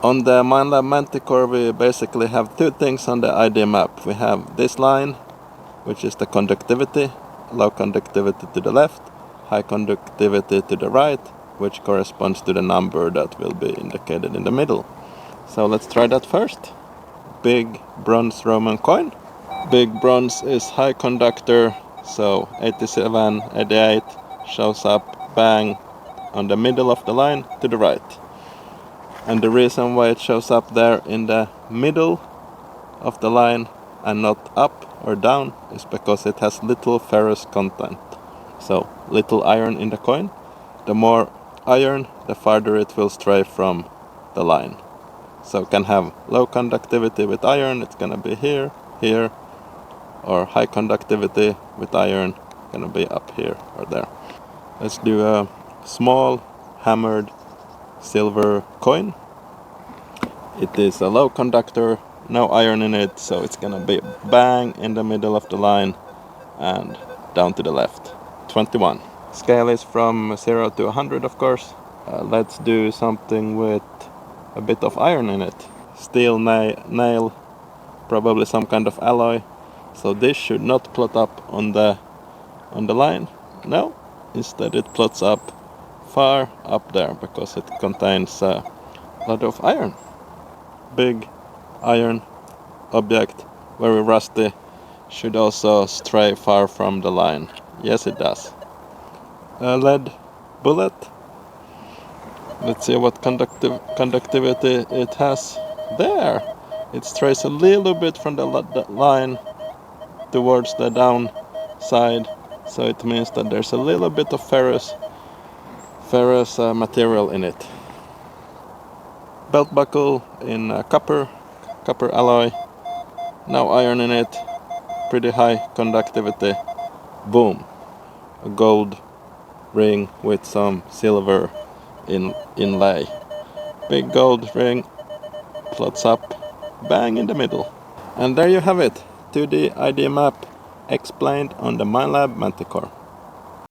On the Minelab Manticore we basically have two things on the ID map. We have this line, which is the conductivity, low conductivity to the left, high conductivity to the right, which corresponds to the number that will be indicated in the middle. So let's try that first. Big bronze Roman coin. Big bronze is high conductor, so 87, 88 shows up bang on the middle of the line to the right. And the reason why it shows up there in the middle of the line and not up or down is because it has little ferrous content. So little iron in the coin. The more iron, the farther it will stray from the line. So it can have low conductivity with iron, it's gonna be here, here, or high conductivity with iron, gonna be up here or there. Let's do a small hammered silver coin. It is a low conductor, no iron in it, so it's gonna be bang in the middle of the line and down to the left. 21. Scale is from 0 to 100, of course. Let's do something with a bit of iron in it. Steel nail, probably some kind of alloy. So this should not plot up on the line. No, instead it plots up far up there because it contains a lot of iron. Big iron object, very rusty, should also stray far from the line. Yes, it does. A lead bullet. Let's see what conductivity it has. There! It strays a little bit from the line towards the down side, so it means that there's a little bit of ferrous material in it. Belt buckle in copper alloy, no iron in it, pretty high conductivity. Boom! A gold ring with some silver inlay. Big gold ring plots up bang in the middle. And there you have it, 2D ID map explained on the Minelab Manticore.